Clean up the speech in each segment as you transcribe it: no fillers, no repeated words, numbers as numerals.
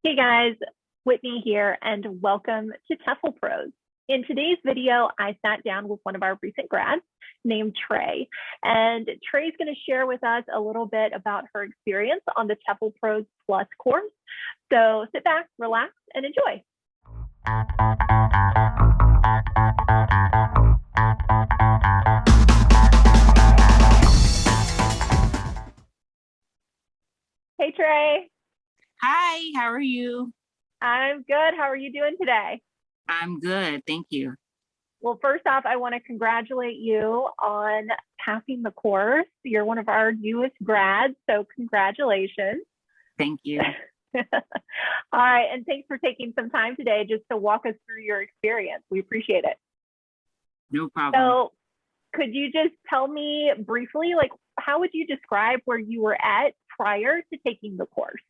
Hey guys, Whitney here, and welcome to TEFLPros. In today's video, I sat down with one of our recent grads named Trey, and Trey's going to share with us a little bit about her experience on the TEFLPros Plus course. So sit back, relax, and enjoy. Hey Trey. Hi, how are you? I'm good. How are you doing today? I'm good, thank you. Well, first off, I want to congratulate you on passing the course. You're one of our newest grads, so congratulations. Thank you. All right, and thanks for taking some time today just to walk us through your experience. We appreciate it. No problem. So could you just tell me briefly, like, how would you describe where you were at prior to taking the course?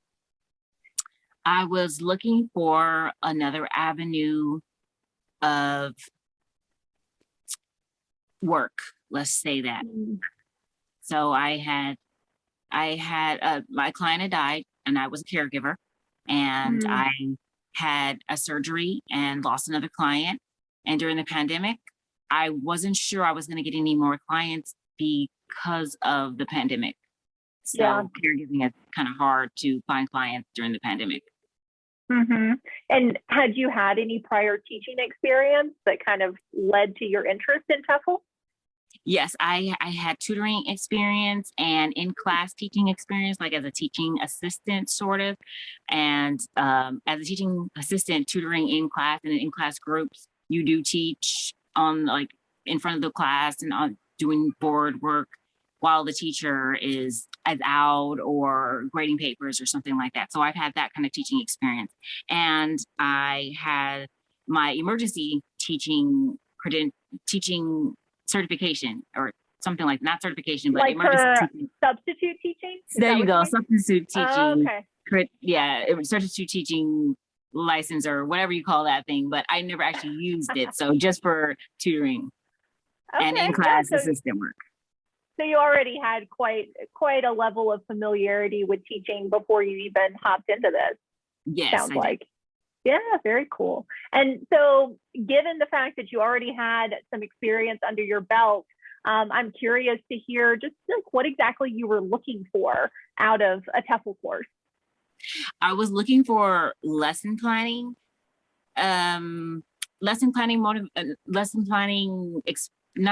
I was looking for another avenue of work, let's say that. So I had my client had died and I was a caregiver, and I had a surgery and lost another client. And during the pandemic, I wasn't sure I was going to get any more clients because of the pandemic. So caregiving is kind of hard to find clients during the pandemic. And had you had any prior teaching experience that kind of led to your interest in TEFL? Yes, I had tutoring experience and in-class teaching experience, like as a teaching assistant, sort of. And as a teaching assistant, tutoring in class and in class groups, you do teach on, like, in front of the class and on doing board work while the teacher is out or grading papers or something like that. So I've had that kind of teaching experience. And I had my emergency teaching certification, or something like, not certification, but like emergency teaching. Substitute teaching? There you go, substitute teaching. Oh, okay. Yeah, it was substitute teaching license or whatever you call that thing, but I never actually used it. So just for tutoring and in-class assistant work. So you already had quite a level of familiarity with teaching before you even hopped into this. Yes, sounds like. Yeah, very cool. And so given the fact that you already had some experience under your belt, I'm curious to hear just like what exactly you were looking for out of a TEFL course. I was looking for lesson planning, not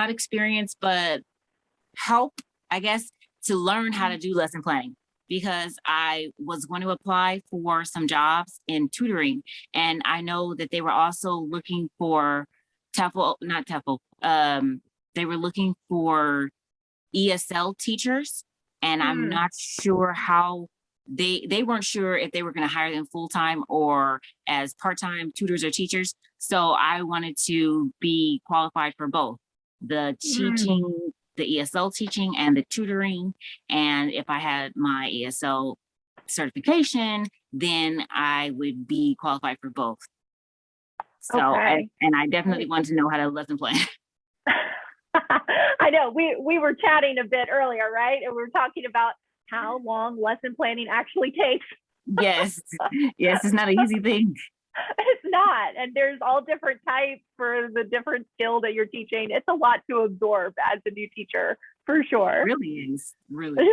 experience, but help, I guess, to learn how to do lesson planning, because I was going to apply for some jobs in tutoring, and I know that they were also looking for they were looking for ESL teachers, and I'm not sure how they weren't sure if they were going to hire them full-time or as part-time tutors or teachers. So I wanted to be qualified for both the teaching, the ESL teaching and the tutoring. And if I had my ESL certification, then I would be qualified for both. So, and I definitely wanted to know how to lesson plan. I know we were chatting a bit earlier, right? And we were talking about how long lesson planning actually takes. Yes, it's not an easy thing. It's not. And there's all different types for the different skill that you're teaching. It's a lot to absorb as a new teacher, for sure. It really is, really.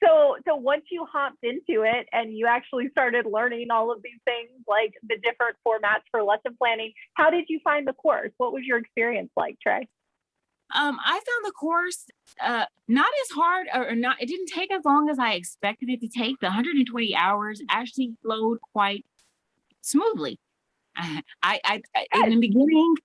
So once you hopped into it and you actually started learning all of these things, like the different formats for lesson planning, how did you find the course? What was your experience like, Trey? I found the course not as hard, or not, it didn't take as long as I expected it to take. The 120 hours actually flowed quite smoothly. In the beginning,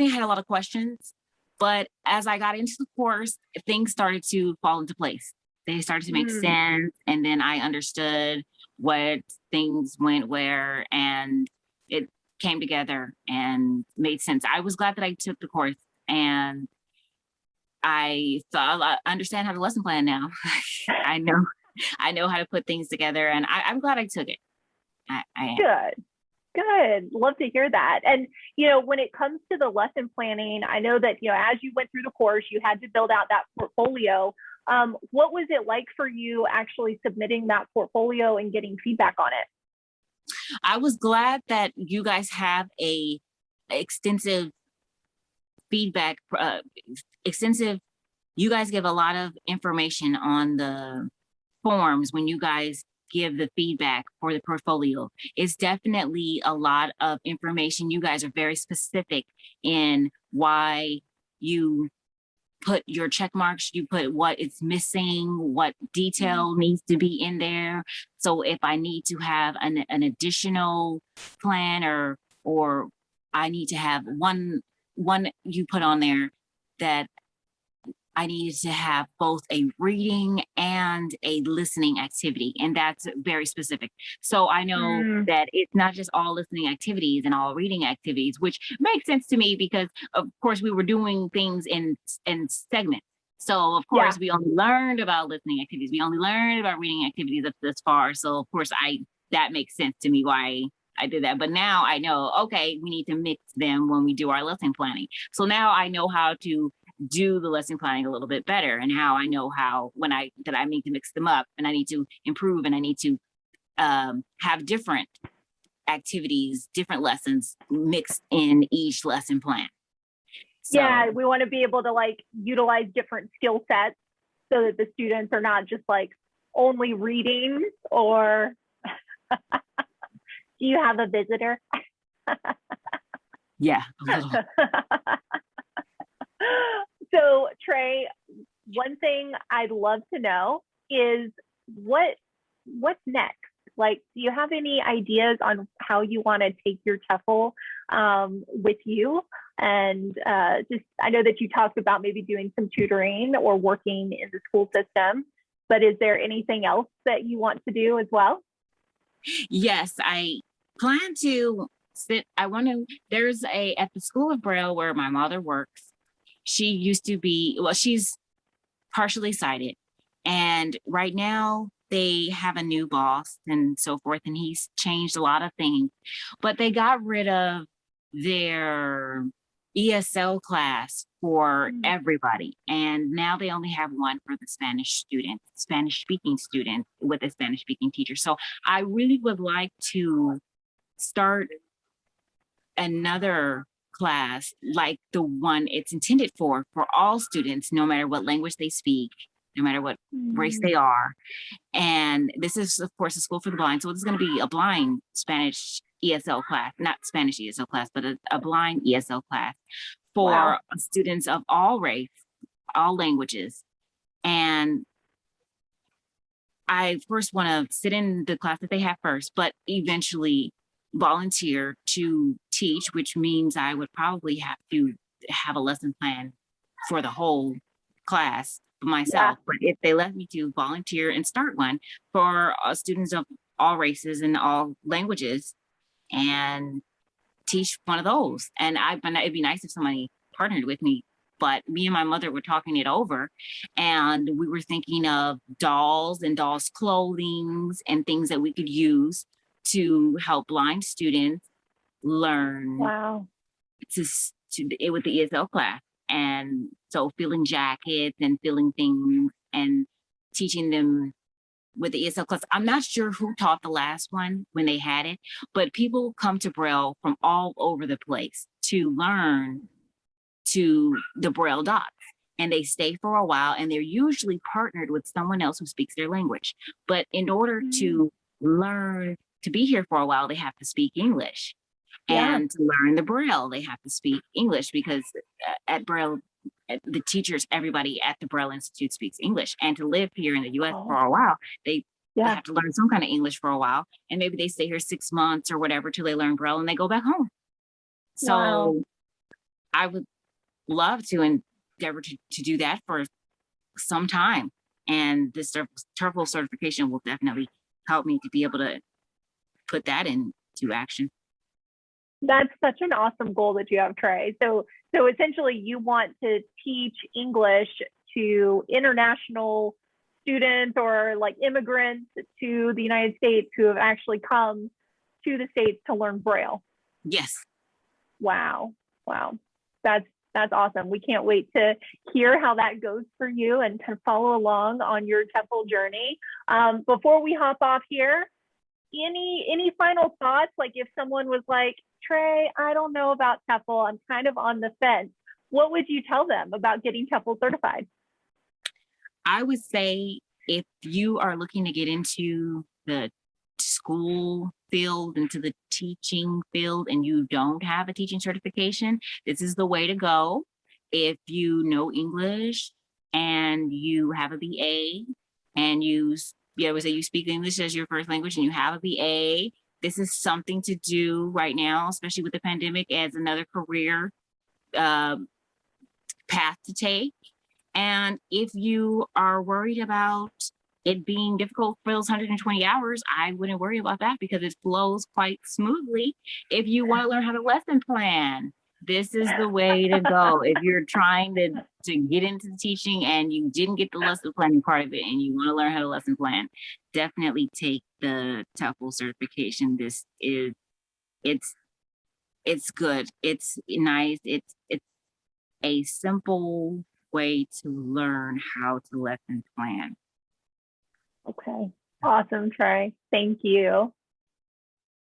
I had a lot of questions, but as I got into the course, things started to fall into place. They started to make sense, and then I understood what things went where, and it came together and made sense. I was glad that I took the course, and I understand how to lesson plan now. I know how to put things together, and I'm glad I took it. I am. Good. Love to hear that. And, when it comes to the lesson planning, I know that, as you went through the course, you had to build out that portfolio What was it like for you actually submitting that portfolio and getting feedback on it? I was glad that you guys have a extensive feedback, you guys give a lot of information on the forms when you guys give the feedback for the portfolio. It's definitely a lot of information. You guys are very specific in why you put your check marks, you put what it's missing, what detail needs to be in there. So if I need to have an additional plan or I need to have one you put on there that I needed to have both a reading and a listening activity, and that's very specific. So I know that it's not just all listening activities and all reading activities, which makes sense to me because, of course, we were doing things in segments. So, of course, we only learned about listening activities. We only learned about reading activities up this far. So, of course, that makes sense to me why I did that. But now I know, okay, we need to mix them when we do our lesson planning. So now I know how to do the lesson planning a little bit better, and how I know how that I need to mix them up, and I need to improve, and I need to have different activities, different lessons mixed in each lesson plan. So, yeah, we want to be able to like utilize different skill sets so that the students are not just like only reading or do you have a visitor? Yeah, a little. So Trey, one thing I'd love to know is what's next? Like, do you have any ideas on how you want to take your TEFL with you? And just, I know that you talked about maybe doing some tutoring or working in the school system, but is there anything else that you want to do as well? Yes, I plan to there's at the School of Braille where my mother works. She used to be, she's partially sighted. And right now they have a new boss and so forth, and he's changed a lot of things. But they got rid of their ESL class for everybody. And now they only have one for the Spanish speaking student with a Spanish speaking teacher. So I really would like to start another class like the one it's intended for all students, no matter what language they speak, no matter what race they are. And this is, of course, a school for the blind. So it's going to be a blind Spanish ESL class, not Spanish ESL class, but a blind ESL class for students of all race, all languages. And I first want to sit in the class that they have first, but eventually volunteer to teach, which means I would probably have to have a lesson plan for the whole class for myself. But if they let me to volunteer and start one for students of all races and all languages and teach one of those. And it'd be nice if somebody partnered with me. But me and my mother were talking it over, and we were thinking of dolls and dolls' clothing and things that we could use to help blind students learn with the ESL class. And so filling jackets and filling things and teaching them with the ESL class. I'm not sure who taught the last one when they had it, but people come to Braille from all over the place to learn to the Braille dots. And they stay for a while, and they're usually partnered with someone else who speaks their language. But in order to learn to be here for a while, they have to speak English. And to learn the Braille, they have to speak English, because at Braille, the teachers, everybody at the Braille Institute speaks English. And to live here in the US for a while, they have to learn some kind of English for a while. And maybe they stay here 6 months or whatever till they learn Braille and they go back home. So I would love to endeavor to do that for some time. And this TEFL certification will definitely help me to be able to put that into action. That's such an awesome goal that you have, Trey. So essentially you want to teach English to international students or like immigrants to the United States who have actually come to the States to learn Braille. Yes. Wow. That's That's awesome. We can't wait to hear how that goes for you and to follow along on your TEFL journey. Before we hop off here, any final thoughts? Like if someone was like, Trey, I don't know about TEFL, I'm kind of on the fence. What would you tell them about getting TEFL certified? I would say if you are looking to get into the school field, into the teaching field, and you don't have a teaching certification, this is the way to go. If you know English and you have a BA and you would say you speak English as your first language and you have a BA, this is something to do right now, especially with the pandemic, as another career path to take. And if you are worried about it being difficult for those 120 hours, I wouldn't worry about that because it flows quite smoothly. If you want to learn how to lesson plan, this is the way to go. If you're trying to get into teaching and you didn't get the lesson planning part of it and you want to learn how to lesson plan, definitely take the TEFL certification. It's good. It's nice. It's a simple way to learn how to lesson plan. Okay. Awesome, Trey. Thank you.